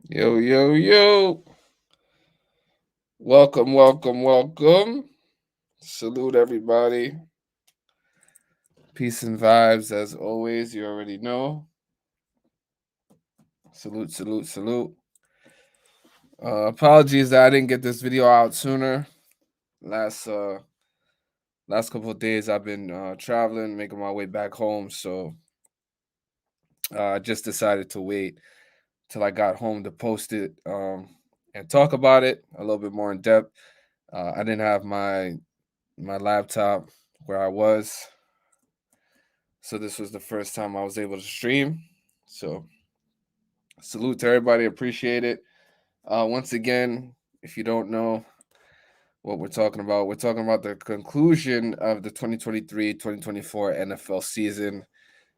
Yo, yo, yo. Welcome, welcome, welcome. Salute everybody. Peace and vibes as always. You already know. Salute, salute, salute. Apologies that I didn't get this video out sooner. Last uh last couple of days I've been traveling, making my way back home, so I just decided to wait till I got home to post it and talk about it a little bit more in depth. I didn't have my laptop where I was. So this was the first time I was able to stream. So salute to everybody. Appreciate it. Once again, if you don't know what we're talking about the conclusion of the 2023-2024 NFL season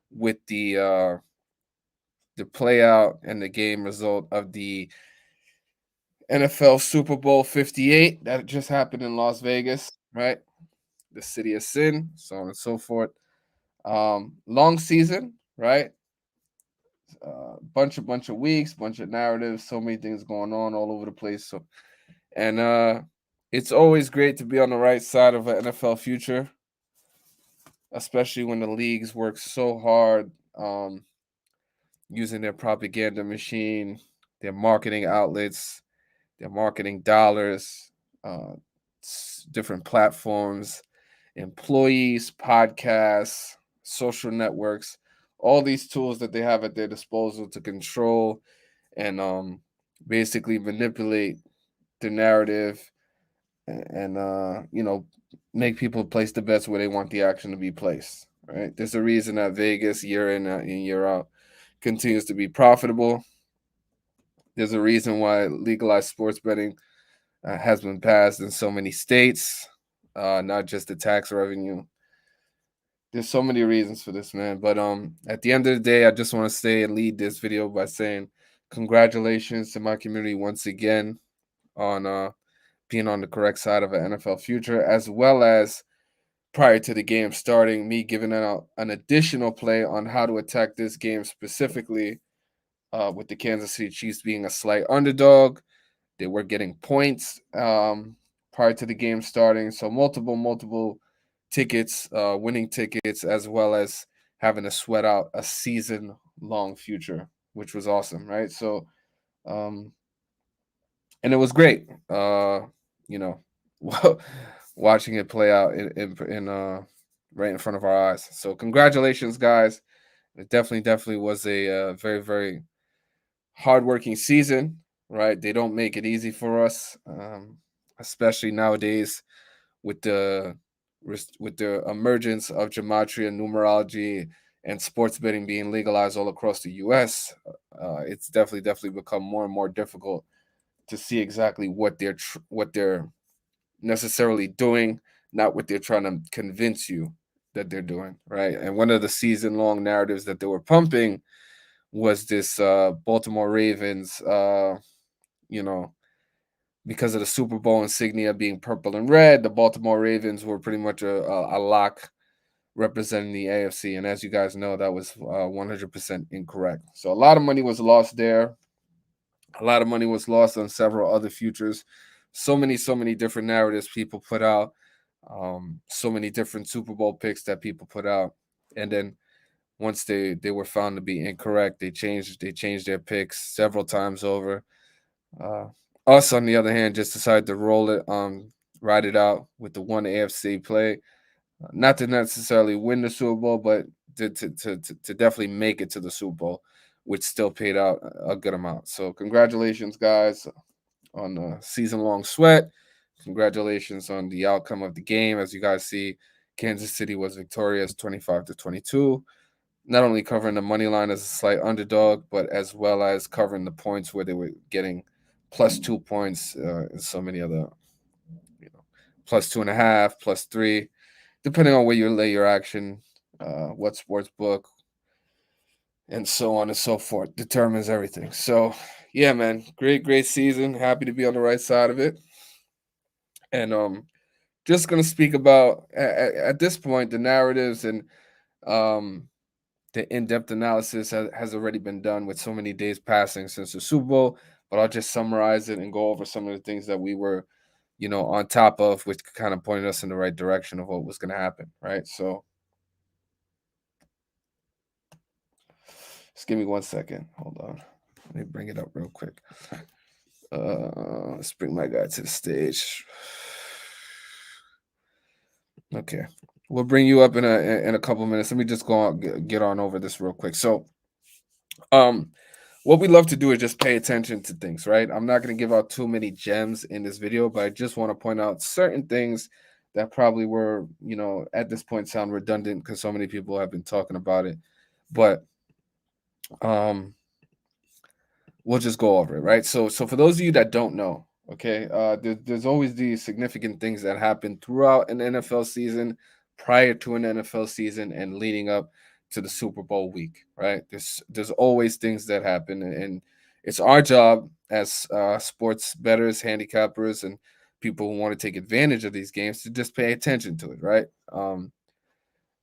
with the play out and the game result of the NFL Super Bowl 58 that just happened in Las Vegas, right? The city of sin, so on and so forth. Long season, right? Bunch of weeks, bunch of narratives, so many things going on all over the place. So and it's always great to be on the right side of an NFL future, especially when the leagues work so hard using their propaganda machine, their marketing outlets, their marketing dollars, uh, different platforms, employees, podcasts, social networks, all these tools that they have at their disposal to control and basically manipulate the narrative and make people place the bets where they want the action to be placed. Right? There's a reason that Vegas year in and year out continues to be profitable. There's a reason why legalized sports betting has been passed in so many states, not just the tax revenue. There's so many reasons for this, man. But at the end of the day, I just want to say and lead this video by saying congratulations to my community once again on being on the correct side of an NFL future, as well as prior to the game starting, me giving out an additional play on how to attack this game specifically, with the Kansas City Chiefs being a slight underdog. They were getting points prior to the game starting, so multiple tickets, winning tickets, as well as having to sweat out a season long future, which was awesome, right? So, um, and it was great. You know, watching it play out in right in front of our eyes. So congratulations, guys! It definitely was a very hardworking season. Right? They don't make it easy for us, especially nowadays with the emergence of gematria, numerology, and sports betting being legalized all across the U.S. It's definitely become more and more difficult to see exactly what they're necessarily doing, not what they're trying to convince you that they're doing, right? And one of the season long narratives that they were pumping was this Baltimore Ravens, you know, because of the Super Bowl insignia being purple and red, the Baltimore Ravens were pretty much a lock representing the AFC. And as you guys know, that was 100% incorrect. So a lot of money was lost there. A lot of money was lost on several other futures. So many different narratives people put out. So many different Super Bowl picks that people put out. And then once they were found to be incorrect, they changed their picks several times over. Uh, Us, on the other hand, just decided to roll it, ride it out with the one AFC play, not to necessarily win the Super Bowl, but to definitely make it to the Super Bowl, which still paid out a good amount. So congratulations, guys, on the season long sweat. Congratulations on the outcome of the game. As you guys see, Kansas City was victorious 25-22, not only covering the money line as a slight underdog, but as well as covering the points where they were getting plus 2 points, and so many other, plus 2.5, plus three, depending on where you lay your action, what sports book, and so on and so forth determines everything. So, yeah, man, great season. Happy to be on the right side of it, and just gonna speak about at this point the narratives and um the in-depth analysis has already been done with so many days passing since the Super Bowl. but I'll just summarize it and go over some of the things that we were, on top of, which kind of pointed us in the right direction of what was going to happen, right? So just give me 1 second. Hold on. Let me bring it up real quick. Let's bring my guy to the stage. Okay, we'll bring you up in a couple minutes. Let me just go on, get on over this real quick. So, um, what we love to do is just pay attention to things, right? I'm not going to give out too many gems in this video, but I just want to point out certain things that probably were, at this point sound redundant because so many people have been talking about it. But um, we'll just go over it, right? So for those of you that don't know, okay, there's always these significant things that happen throughout an NFL season, prior to an NFL season, and leading up to the Super Bowl week, right? There's always things that happen, and it's our job as sports bettors, handicappers, and people who want to take advantage of these games to just pay attention to it, right?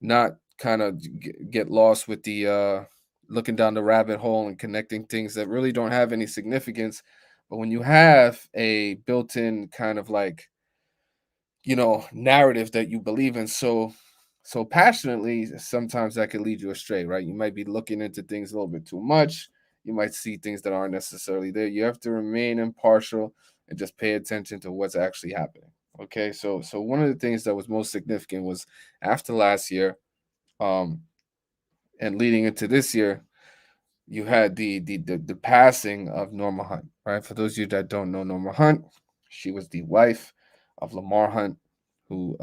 Not kind of get lost with the looking down the rabbit hole and connecting things that really don't have any significance. But when you have a built-in kind of like, narrative that you believe in so passionately, sometimes that could lead you astray, right? You might be looking into things a little bit too much. You might see things that aren't necessarily there. You have to remain impartial and just pay attention to what's actually happening. Okay, so one of the things that was most significant was after last year, um, and leading into this year, you had the passing of Norma Hunt, right? For those of you that don't know Norma Hunt, she was the wife of Lamar Hunt, who,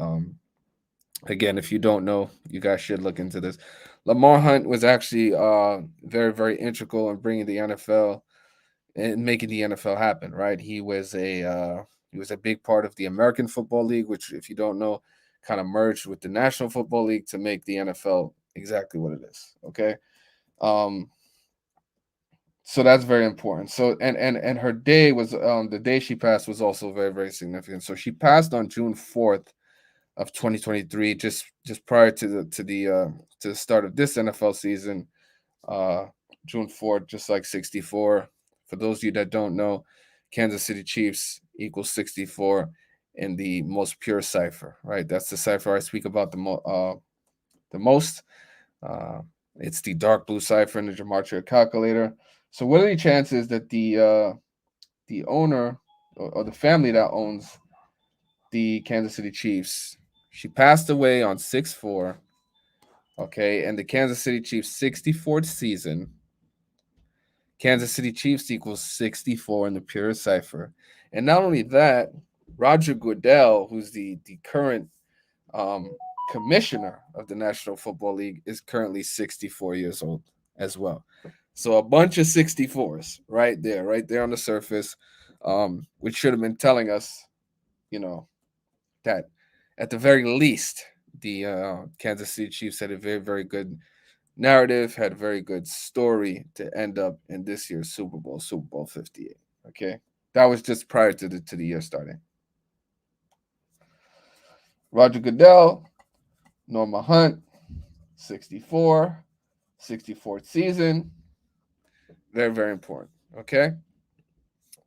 again, if you don't know, you guys should look into this. Lamar Hunt was actually very, very integral in bringing the NFL and making the NFL happen, right? He was a big part of the American Football League, which, if you don't know, kind of merged with the National Football League to make the NFL exactly what it is. Okay. Um, so that's very important. So and her day was, the day she passed was also very, very significant. So she passed on June 4th of 2023, just prior to the start of this NFL season. Uh June 4th, just like 64. For those of you that don't know, Kansas City Chiefs equals 64 in the most pure cipher, right? That's the cipher I speak about the most. Uh, it's the dark blue cipher in the gematria calculator. So, what are the chances that the owner, or the family that owns the Kansas City Chiefs, she passed away on 6/4, okay, and the Kansas City Chiefs 64th season, Kansas City Chiefs equals 64 in the pure cipher. And not only that, Roger Goodell, who's the current um, commissioner of the National Football League, is currently 64 years old as well. So a bunch of 64s right there on the surface, which should have been telling us, you know, that at the very least, the Kansas City Chiefs had a very, very good narrative, had a very good story to end up in this year's Super Bowl, Super Bowl 58. Okay. That was just prior to the year starting. Roger Goodell, Norma Hunt, 64, 64th season. Very, very important. Okay.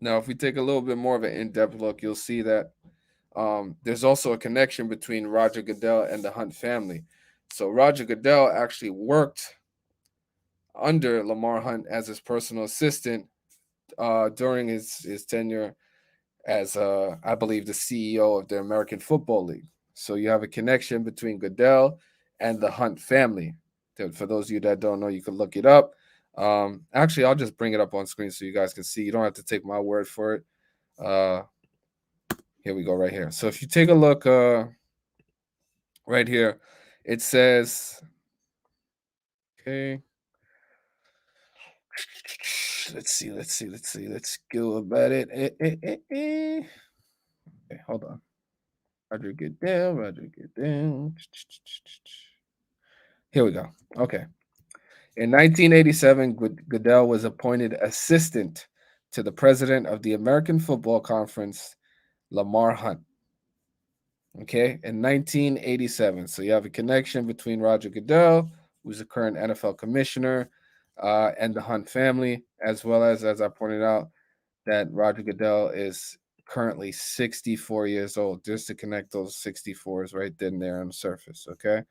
Now, if we take a little bit more of an in depth look, you'll see that there's also a connection between Roger Goodell and the Hunt family. So, Roger Goodell actually worked under Lamar Hunt as his personal assistant during his tenure as, I believe, the CEO of the American Football League. So you have a connection between Goodell and the Hunt family. For those of you that don't know, you can look it up. Actually, I'll just bring it up on screen so you guys can see. You don't have to take my word for it. Uh, Here we go, right here. So if you take a look right here, it says, okay. Let's go about it. Okay, hold on. Roger, get down. Roger, get down. Here we go. Okay. In 1987, Goodell was appointed assistant to the president of the American Football Conference, Lamar Hunt. Okay, in 1987. So you have a connection between Roger Goodell, who's the current NFL commissioner, and the Hunt family, as well as I pointed out, that Roger Goodell is currently 64 years old, just to connect those 64s right then there on the surface. Okay.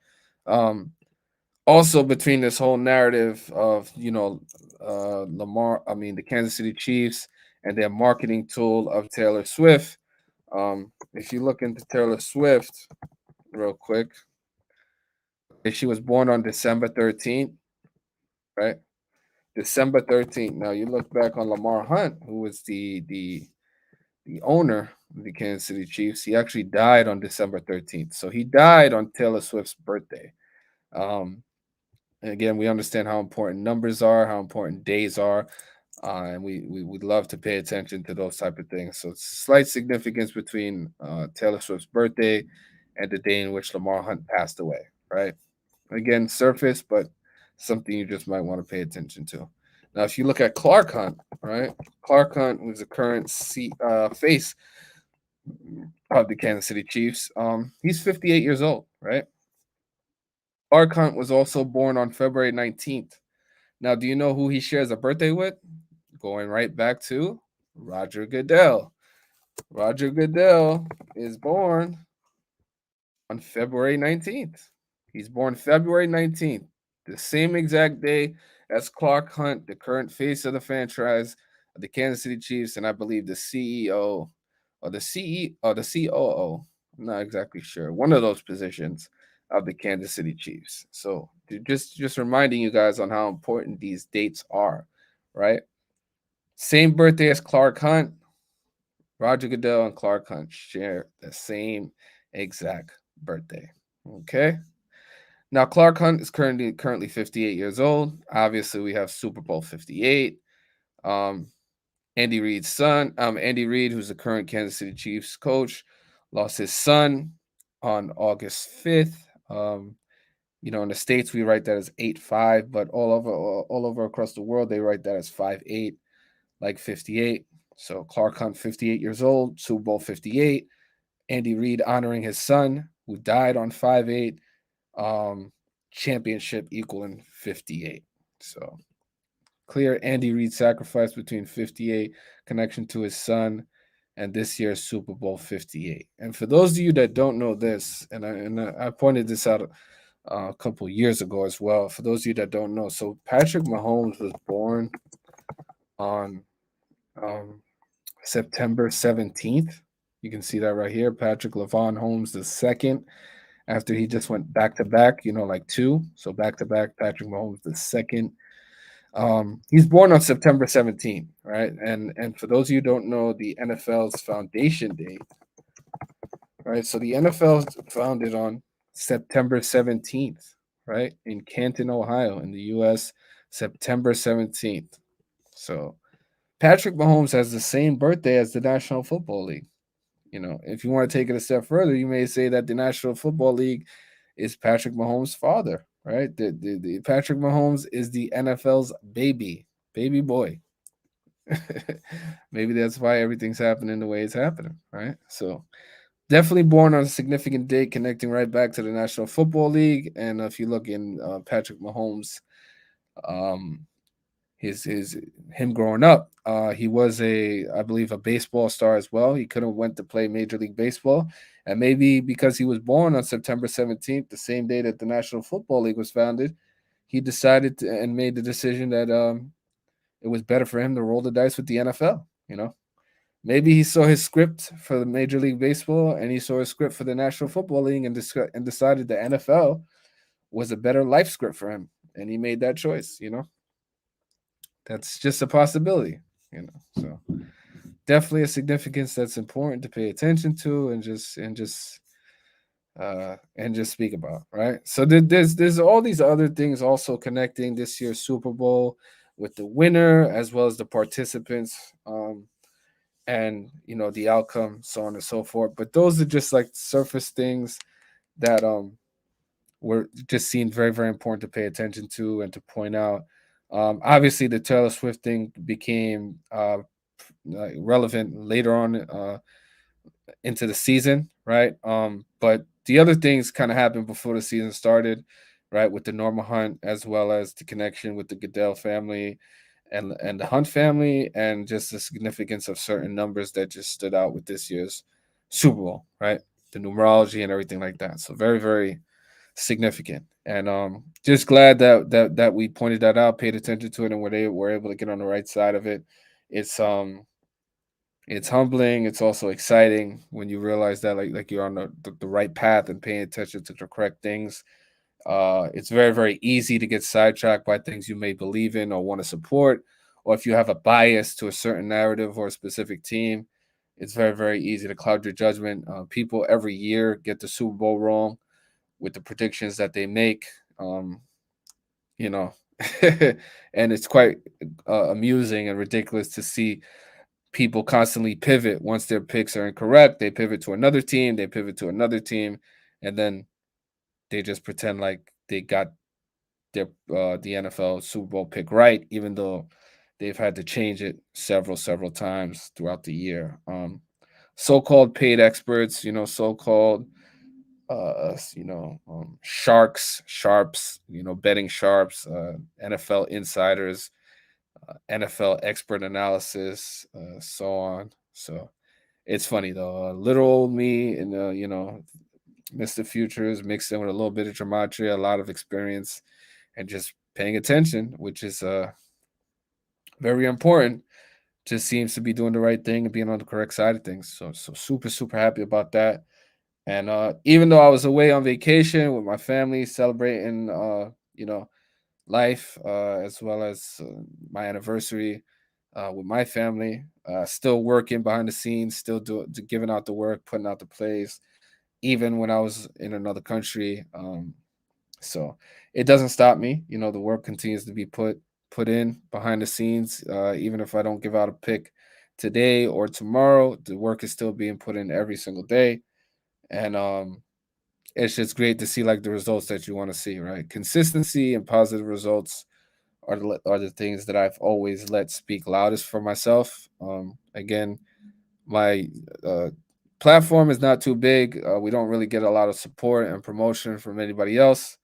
Um, Also, between this whole narrative of the Kansas City Chiefs and their marketing tool of Taylor Swift. If you look into Taylor Swift real quick, she was born on December 13th, right? December 13th. Now you look back on Lamar Hunt, who was the owner of the Kansas City Chiefs. He actually died on December 13th. So he died on Taylor Swift's birthday. Um, and again, we understand how important numbers are, how important days are, and we would love to pay attention to those type of things. So, slight significance between Taylor Swift's birthday and the day in which Lamar Hunt passed away. Right? Again, surface, but something you just might want to pay attention to. Now, if you look at Clark Hunt, right? Clark Hunt was the current face of the Kansas City Chiefs. He's 58 years old, right? Clark Hunt was also born on February 19th. Now, do you know who he shares a birthday with? Going right back to Roger Goodell. Roger Goodell is born on February 19th. He's born February 19th, the same exact day as Clark Hunt, the current face of the franchise of the Kansas City Chiefs, and I believe the CEO or the CE or the COO. I'm not exactly sure. One of those positions of the Kansas City Chiefs. So just reminding you guys on how important these dates are, right? Same birthday as Clark Hunt. Roger Goodell and Clark Hunt share the same exact birthday. Okay. Now Clark Hunt is currently 58 years old. Obviously, we have Super Bowl 58. Um, Andy Reid's son, Andy Reid, who's the current Kansas City Chiefs coach, lost his son on August 5th. In the States we write that as 8-5, but all over across the world they write that as 5-8, like 58. So Clark Hunt, 58 years old, Super Bowl 58. Andy Reid honoring his son who died on 5-8, um, championship equaling 58. So clear Andy Reid sacrifice between 58, connection to his son, and this year's Super Bowl 58. And for those of you that don't know this, and I pointed this out a couple years ago as well. For those of you that don't know, so Patrick Mahomes was born on um, September 17th. You can see that right here. Patrick Lavon Holmes the second, after he just went back to back, like two. So back to back, Patrick Mahomes the second. He's born on September 17th, right? And for those of you who don't know the NFL's foundation date, right? So the NFL is founded on September 17th, right? In Canton, Ohio, in the US, September 17th. So Patrick Mahomes has the same birthday as the National Football League. If you want to take it a step further, you may say that the National Football League is Patrick Mahomes' father, right? The Patrick Mahomes is the NFL's baby boy. Maybe that's why everything's happening the way it's happening, right? So definitely born on a significant date, connecting right back to the National Football League. And if you look in Patrick Mahomes, um, his him growing up, he was I believe a baseball star as well. He could have went to play Major League Baseball, and maybe because he was born on September 17th, the same day that the National Football League was founded, he decided and made the decision that it was better for him to roll the dice with the NFL. Maybe he saw his script for the Major League Baseball and he saw his script for the National Football League and decided the NFL was a better life script for him, and he made that choice. That's just a possibility. So definitely a significance that's important to pay attention to and just speak about, right? So there's all these other things also connecting this year's Super Bowl with the winner as well as the participants. And the outcome, so on and so forth. But those are just like surface things that were just seen very, very important to pay attention to and to point out. Obviously, the Taylor Swift thing became relevant later on into the season, right? But the other things kind of happened before the season started, right? With the Norma Hunt as well as the connection with the Goodell family and the Hunt family, and just the significance of certain numbers that just stood out with this year's Super Bowl, right? The numerology and everything like that. So very, very significant. And just glad that we pointed that out, paid attention to it, and were able to get on the right side of it. It's it's humbling. It's also exciting when you realize that like you're on the right path and paying attention to the correct things. It's very, very easy to get sidetracked by things you may believe in or want to support, or if you have a bias to a certain narrative or a specific team, it's very, very easy to cloud your judgment. People every year get the Super Bowl wrong with the predictions that they make. You know, and it's quite amusing and ridiculous to see people constantly pivot once their picks are incorrect. They pivot to another team, they pivot to another team, and then they just pretend like they got their the NFL Super Bowl pick right, even though they've had to change it several times throughout the year. So-called paid experts, so-called sharps, betting sharps, NFL insiders, NFL expert analysis, so on. So it's funny though. Little old me and Mr. Futures mixed in with a little bit of gematria, a lot of experience, and just paying attention, which is very important. Just seems to be doing the right thing and being on the correct side of things. So super super happy about that. And even though I was away on vacation with my family, celebrating life, as well as my anniversary with my family, still working behind the scenes, still giving out the work, putting out the plays, even when I was in another country. So it doesn't stop me. The work continues to be put in behind the scenes. Even if I don't give out a pick today or tomorrow, the work is still being put in every single day. And it's just great to see like the results that you want to see, right? Consistency and positive results are the things that I've always let speak loudest for myself. Again, my platform is not too big. We don't really get a lot of support and promotion from anybody else,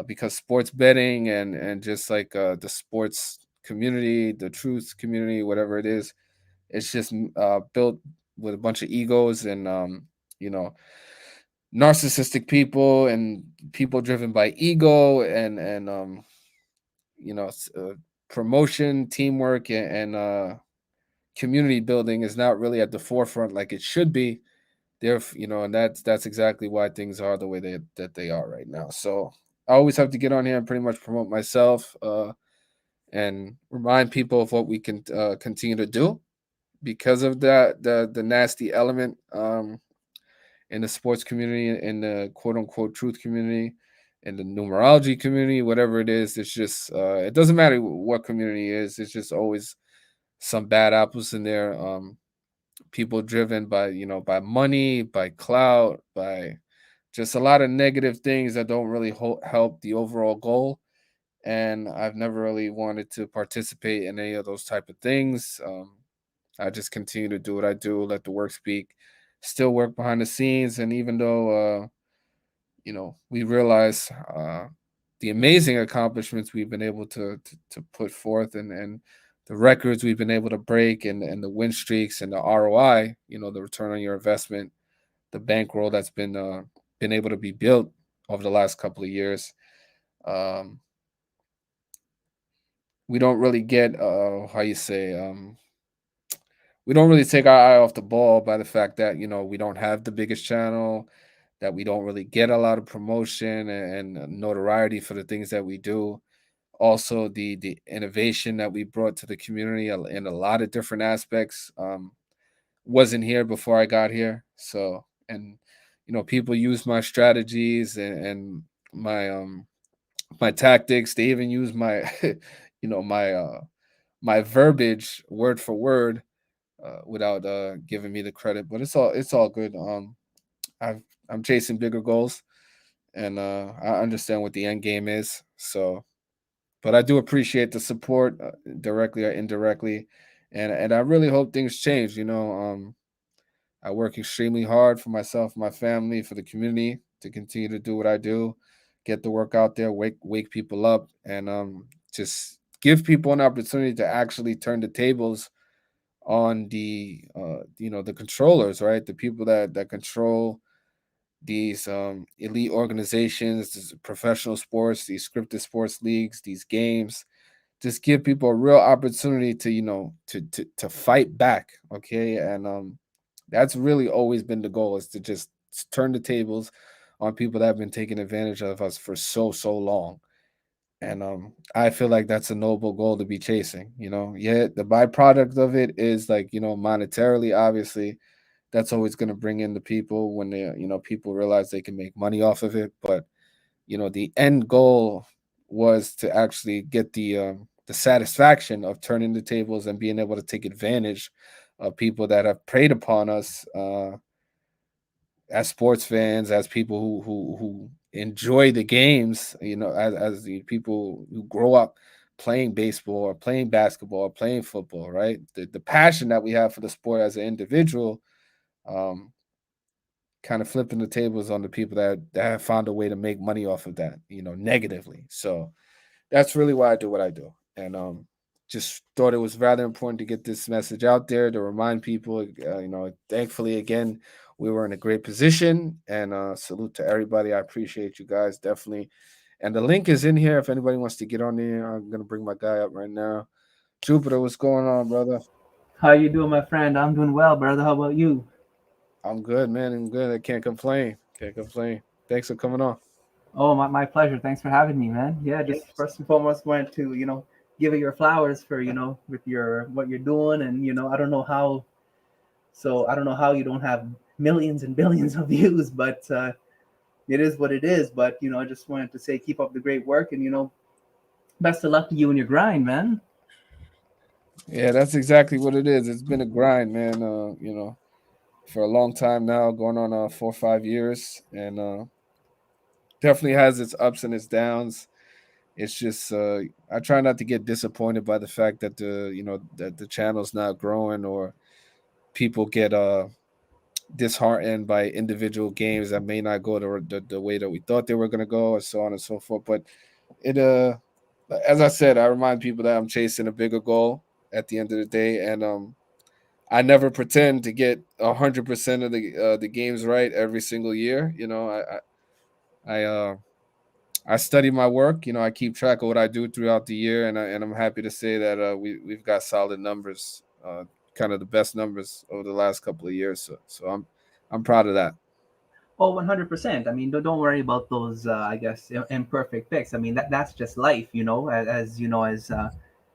because sports betting and just like the sports community, the truth community, whatever it is, it's just built with a bunch of egos and you know narcissistic people and people driven by ego and you know s- uh, promotion, teamwork, and community building is not really at the forefront like it should be. And that's exactly why things are the way they are right now. So I always have to get on here and pretty much promote myself, and remind people of what we can continue to do because of the nasty element in the sports community, in the quote unquote truth community, in the numerology community, whatever it is. It's just it doesn't matter what community it is. It's just always some bad apples in there. People driven by by money, by clout, by just a lot of negative things that don't really help the overall goal. And I've never really wanted to participate in any of those type of things. I just continue to do what I do, let the work speak, still work behind the scenes. And even though we realize the amazing accomplishments we've been able to put forth, and the records we've been able to break, and the win streaks and the ROI, the return on your investment, the bankroll that's been able to be built over the last couple of years. Um, we don't really get how you say we don't really take our eye off the ball by the fact that we don't have the biggest channel, that we don't really get a lot of promotion and notoriety for the things that we do. Also, the innovation that we brought to the community in a lot of different aspects wasn't here before I got here. So, and people use my strategies and my my tactics. They even use my my verbiage word for word, without giving me the credit. But it's all good. I've I'm chasing bigger goals, and I understand what the end game is. So, but I do appreciate the support, directly or indirectly, and I really hope things change. I work extremely hard for myself, my family, for the community to continue to do what I do, get the work out there, wake people up, and just give people an opportunity to actually turn the tables on the the controllers, right? The people that control these elite organizations, these professional sports, these scripted sports leagues, these games. Just give people a real opportunity to to fight back, okay? And that's really always been the goal, is to just turn the tables on people that have been taking advantage of us for so long. And I feel like that's a noble goal to be chasing. Yeah, the byproduct of it is, like, monetarily, obviously, that's always going to bring in the people when they people realize they can make money off of it. But the end goal was to actually get the satisfaction of turning the tables and being able to take advantage of people that have preyed upon us, as sports fans, as people who enjoy the games, as the people who grow up playing baseball or playing basketball or playing football, right? The passion that we have for the sport as an individual, um, kind of flipping the tables on the people that have found a way to make money off of that, negatively. So that's really why I do what I do. And just thought it was rather important to get this message out there to remind people. Thankfully, again, we were in a great position, and salute to everybody. I appreciate you guys, definitely. And the link is in here if anybody wants to get on there. I'm gonna bring my guy up right now. Jupiter, what's going on, brother? How you doing, my friend? I'm doing well, brother. How about you? I'm good, man. I'm good. I can't complain. Can't complain. Thanks for coming on. Oh, my pleasure. Thanks for having me, man. Yeah, just first and foremost wanted to, give you your flowers for, with your what you're doing, and I don't know how you don't have millions and billions of views, but it is what it is. But I just wanted to say keep up the great work, and best of luck to you in your grind, man. Yeah, that's exactly what it is. It's been a grind, man. For a long time now, going on 4 or 5 years, and definitely has its ups and its downs. It's just I try not to get disappointed by the fact that the channel's not growing, or people get disheartened by individual games that may not go the way that we thought they were going to go, and so on and so forth. But it as I said, I remind people that I'm chasing a bigger goal at the end of the day, and I never pretend to get 100% of the games right every single year. I I study my work. I keep track of what I do throughout the year, and I'm happy to say that we've got solid numbers, kind of the best numbers over the last couple of years. So I'm proud of that. Oh, 100%. I mean, don't worry about those, I guess, imperfect picks. I mean, that's just life, as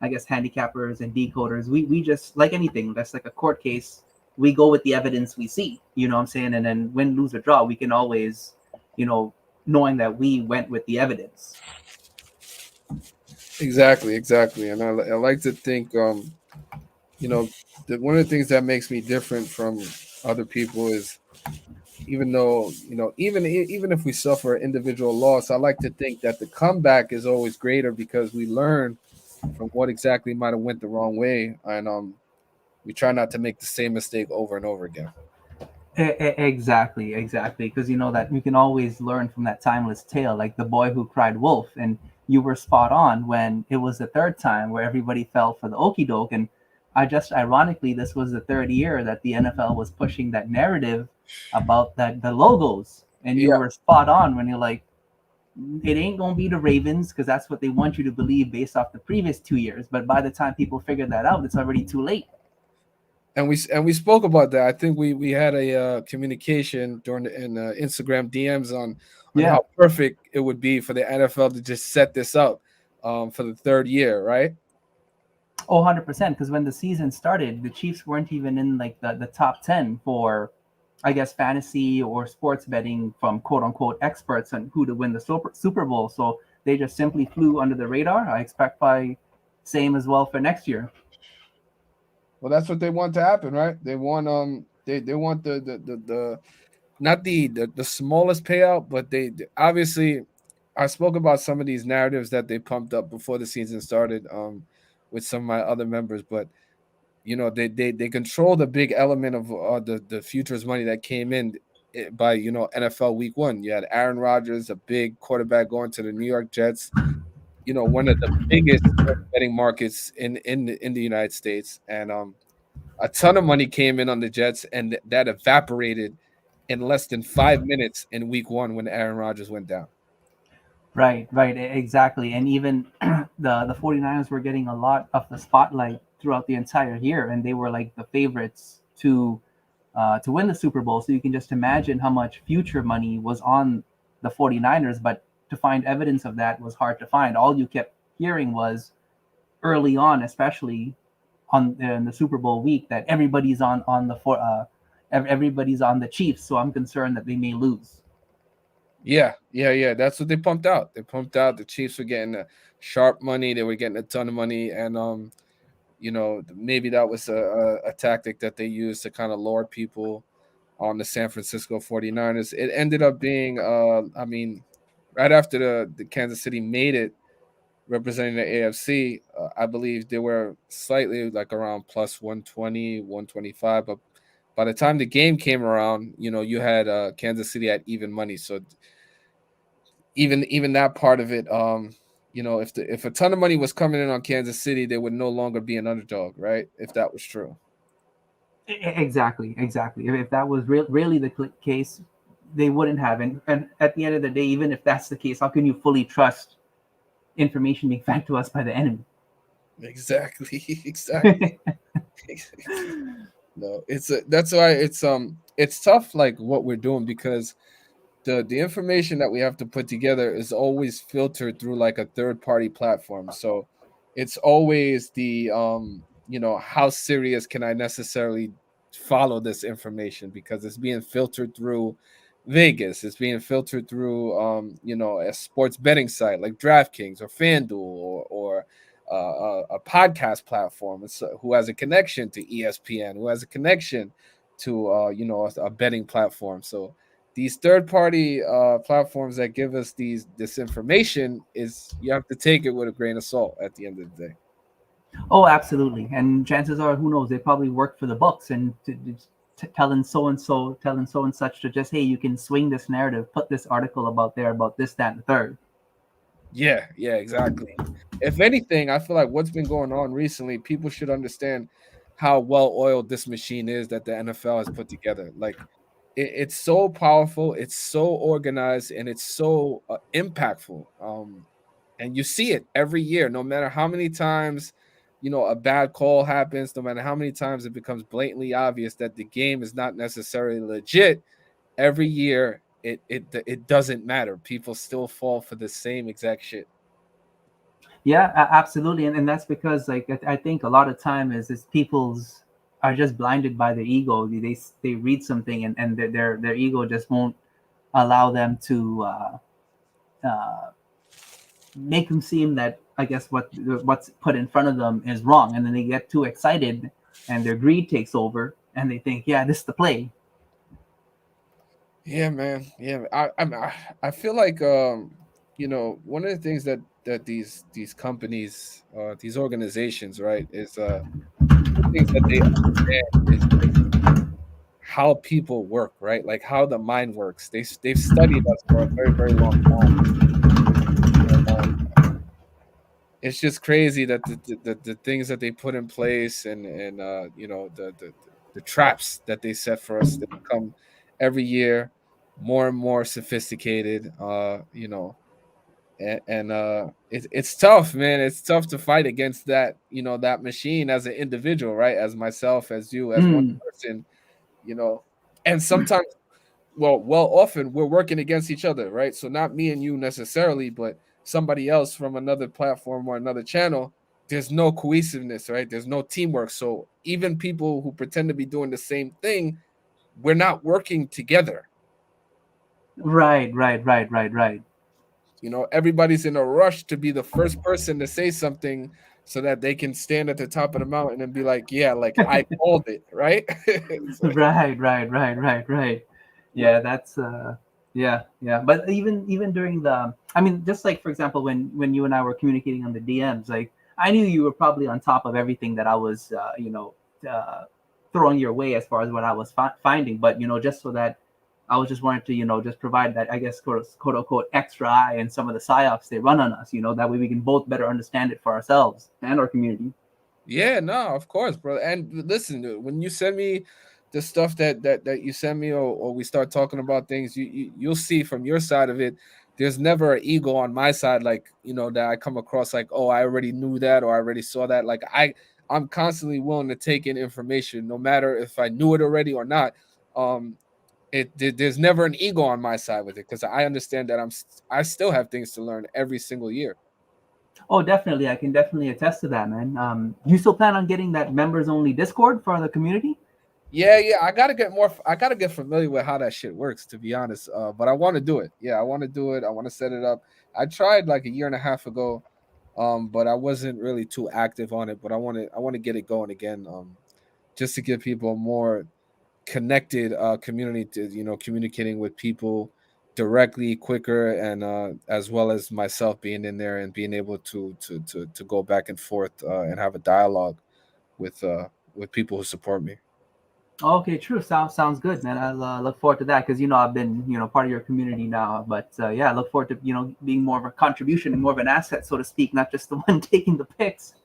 I guess, handicappers and decoders. We just, like anything, that's like a court case. We go with the evidence we see, what I'm saying? And then win, lose, or draw, we can always, you know, knowing that we went with the evidence. Exactly, exactly. And I like to think, you know, that one of the things that makes me different from other people is, even though even if we suffer individual loss, I like to think that the comeback is always greater because we learn from what exactly might have went the wrong way, and we try not to make the same mistake over and over again. Exactly, exactly. Because you know that we can always learn from that timeless tale, like the boy who cried wolf. And you were spot on when it was the third time where everybody fell for the okey doke. And I just ironically, this was the third year that the NFL was pushing that narrative about that the logos. And you Yeah, were spot on when you're like, it ain't gonna be the Ravens because that's what they want you to believe based off the previous 2 years. But by the time people figure that out, it's already too late. and we spoke about that. I think we had a communication during in Instagram DMs on Yeah. how perfect it would be for the NFL to just set this up for the third year, right? Oh, 100%. Because when the season started, the Chiefs weren't even in like the top 10 for, I guess, fantasy or sports betting from quote unquote experts on who to win the Super Bowl. So they just simply flew under the radar. I expect by same as well for next year. Well, that's what they want to happen, right? They want they want the not the smallest payout, but obviously, I spoke about some of these narratives that they pumped up before the season started, with some of my other members. But they control the big element of the futures money that came in, by NFL week 1. You had Aaron Rodgers, a big quarterback, going to the New York Jets. one of the biggest sports betting markets in the United States, and a ton of money came in on the Jets, and that evaporated in less than 5 minutes in Week 1 when Aaron Rodgers went down. Right, right, exactly. And even the 49ers were getting a lot of the spotlight throughout the entire year, and they were like the favorites to win the Super Bowl. So you can just imagine how much future money was on the 49ers, but to find evidence of that was hard to find. All you kept hearing was early on, especially on in the Super Bowl week, that everybody's on the Chiefs. So I'm concerned that they may lose. Yeah, yeah, yeah. That's what they pumped out. They pumped out the Chiefs were getting sharp money. They were getting a ton of money, and maybe that was a tactic that they used to kind of lure people on the San Francisco 49ers. It ended up being, I mean, right after the Kansas City made it representing the AFC, I believe they were slightly like around plus 120, 125. But by the time the game came around, you had Kansas City at even money. So even that part of it, if a ton of money was coming in on Kansas City, they would no longer be an underdog, right? If that was true. Exactly, exactly. If that was really the case, they wouldn't have. And at the end of the day, even if that's the case, how can you fully trust information being fed to us by the enemy? Exactly, exactly. No, that's why it's tough like what we're doing because the information that we have to put together is always filtered through like a third party platform. So it's always the how serious can I necessarily follow this information because it's being filtered through Vegas, it's being filtered through a sports betting site like DraftKings or FanDuel or a podcast platform who has a connection to ESPN, who has a connection to a betting platform. So these third party platforms that give us this information is you have to take it with a grain of salt at the end of the day. Oh, absolutely. And chances are, who knows, they probably work for the books and telling so and such to just, hey, you can swing this narrative, put this article about there, about this, that, and the third. Yeah, yeah, exactly. If anything, I feel like what's been going on recently, people should understand how well oiled this machine is that the NFL has put together. Like it's so powerful, it's so organized, and it's so impactful. And you see it every year, no matter how many times a bad call happens, no matter how many times it becomes blatantly obvious that the game is not necessarily legit. Every year, it doesn't matter. People still fall for the same exact shit. Yeah, absolutely. And that's because, like, I think a lot of time is people's are just blinded by their ego. They read something and their ego just won't allow them to uh, make them seem that I guess what's put in front of them is wrong, and then they get too excited, and their greed takes over, and they think, yeah, this is the play. Yeah, man. Yeah, I feel like one of the things that these companies, these organizations, right, is one of the things that they understand is just how people work, right? Like how the mind works. They've studied us for a very very long time, and it's just crazy that the things that they put in place and the traps that they set for us, they become every year more and more sophisticated. It's tough, man. It's tough to fight against that machine as an individual, right? As myself, as you, as one Mm. person, you know. And sometimes, often we're working against each other, right? So not me and you necessarily, but somebody else from another platform or another channel. There's no cohesiveness, right? There's no teamwork. So even people who pretend to be doing the same thing, we're not working together. Right, right, right, right, right. Everybody's in a rush to be the first person to say something so that they can stand at the top of the mountain and be like, yeah, like I called it, right? It's like, Right, right, right, right, right. Yeah, that's yeah, yeah. But even during the, I mean, just like for example, when you and I were communicating on the DMs, like I knew you were probably on top of everything that I was, uh, throwing your way as far as what I was finding. But just so that I was just wanting to, just provide that, I guess, quote unquote extra eye in some of the psyops they run on us. That way we can both better understand it for ourselves and our community. Yeah, no, of course, bro. And listen, when you send me the stuff that you send me, or we start talking about things, you'll see from your side of it. There's never an ego on my side, like that I come across like, oh, I already knew that or I already saw that. Like I'm constantly willing to take in information, no matter if I knew it already or not. Um, there's never an ego on my side with it because I understand that I still have things to learn every single year. Oh, definitely. I can definitely attest to that, man. You still plan on getting that members only Discord for the community? Yeah, I gotta get more. I gotta get familiar with how that shit works, to be honest. But I want to do it. Yeah, I want to do it. I want to set it up. I tried like a year and a half ago, but I wasn't really too active on it. But I want to get it going again, just to give people a more connected community to communicating with people directly, quicker, and as well as myself being in there and being able to go back and forth and have a dialogue with people who support me. Okay, true. Sounds good, man. I'll look forward to that because I've been part of your community now. But yeah, I look forward to being more of a contribution and more of an asset, so to speak, not just the one taking the pics.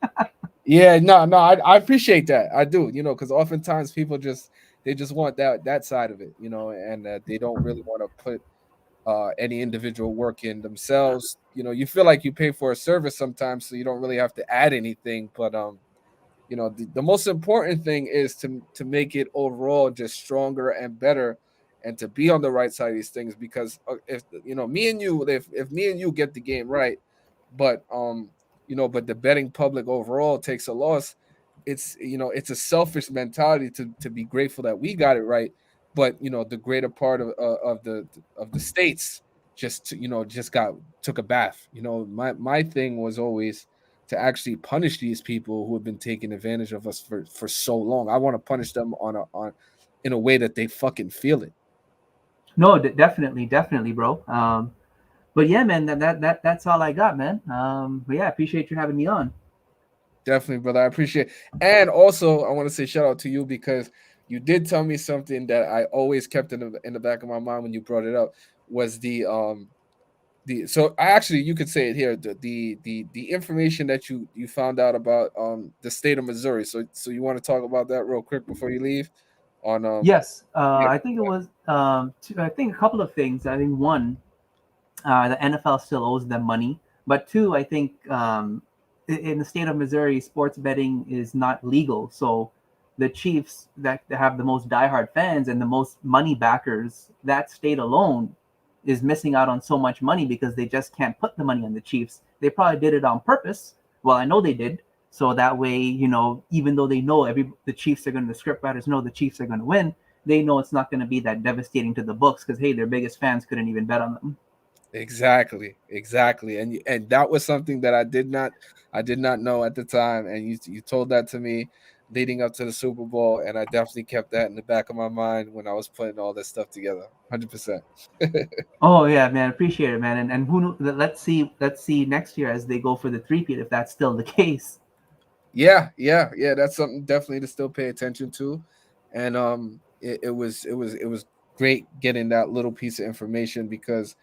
Yeah, no, I appreciate that. I do, because oftentimes people they just want that side of it, and they don't really want to put any individual work in themselves. You feel like you pay for a service sometimes, so you don't really have to add anything. But the most important thing is to make it overall just stronger and better, and to be on the right side of these things. Because if me and you, if me and you get the game right, but but the betting public overall takes a loss, it's a selfish mentality to be grateful that we got it right. But the greater part of the states just just got took a bath. My thing was always to actually punish these people who have been taking advantage of us for so long. I want to punish them on in a way that they fucking feel it. No, definitely, definitely, bro. But yeah, man, that's all I got, man. But yeah, I appreciate you having me on. Definitely, brother. I appreciate it. And also I want to say shout out to you because you did tell me something that I always kept in the back of my mind when you brought it up was the so I actually you could say it here the information that you found out about the state of Missouri. So you want to talk about that real quick before you leave on Yes, yeah. I think it was. I think a couple of things. I think one, the NFL still owes them money. But two, I think in the state of Missouri, sports betting is not legal. So the Chiefs that have the most diehard fans and the most money backers, that state alone is missing out on so much money because they just can't put the money on the Chiefs. They probably did it on purpose. Well, I know they did. So that way, even though they know the Chiefs are going to, the script writers know the Chiefs are going to win, they know it's not going to be that devastating to the books because hey, their biggest fans couldn't even bet on them. Exactly. And that was something that I did not know at the time. And you told that to me leading up to the Super Bowl, and I definitely kept that in the back of my mind when I was putting all this stuff together. 100%. Oh yeah, man, appreciate it, man. And who knew, let's see next year as they go for the three-peat if that's still the case. Yeah. That's something definitely to still pay attention to. And it was great getting that little piece of information because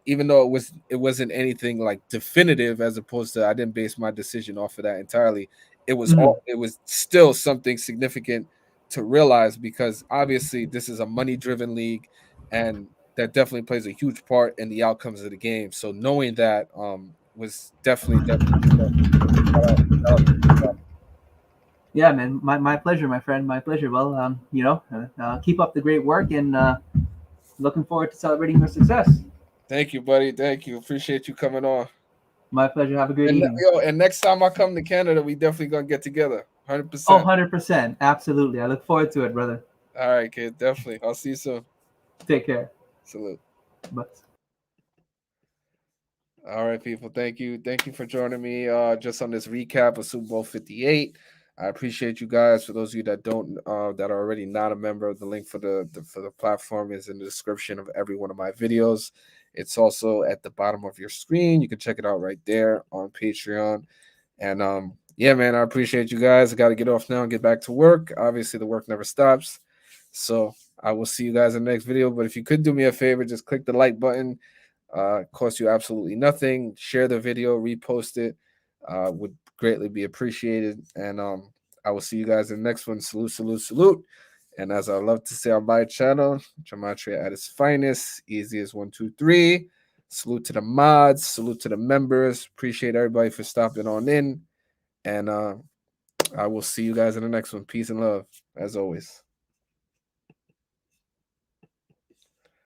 even though it wasn't anything like definitive, as opposed to I didn't base my decision off of that entirely. Mm. It was still something significant to realize because obviously this is a money driven league, and that definitely plays a huge part in the outcomes of the game. So knowing that was definitely shout out, shout out. Yeah, man, my pleasure, my friend, my pleasure. Well, keep up the great work and looking forward to celebrating your success. Thank you, buddy. Thank you. Appreciate you coming on. My pleasure. Have a great And evening. and next time I come to Canada, we definitely gonna get together. Oh, 100%. 100%. Absolutely. I look forward to it, brother. All right, kid. Definitely. I'll see you soon. Take care. Salute. But All right, people. Thank you. Thank you for joining me just on this recap of Super Bowl 58. I appreciate you guys. For those of you that don't that are already not a member, the link for the platform is in the description of every one of my videos. It's also at the bottom of your screen. You can check it out right there on Patreon. And yeah, man, I appreciate you guys. I got to get off now and get back to work. Obviously, the work never stops. So I will see you guys in the next video. But if you could do me a favor, just click the like button. Costs you absolutely nothing. Share the video, repost it. Would greatly be appreciated. And I will see you guys in the next one. Salute, salute, salute. And as I love to say on my channel, Gematria at its finest. Easy as 1, 2, 3. Salute to the mods. Salute to the members. Appreciate everybody for stopping on in. And I will see you guys in the next one. Peace and love, as always.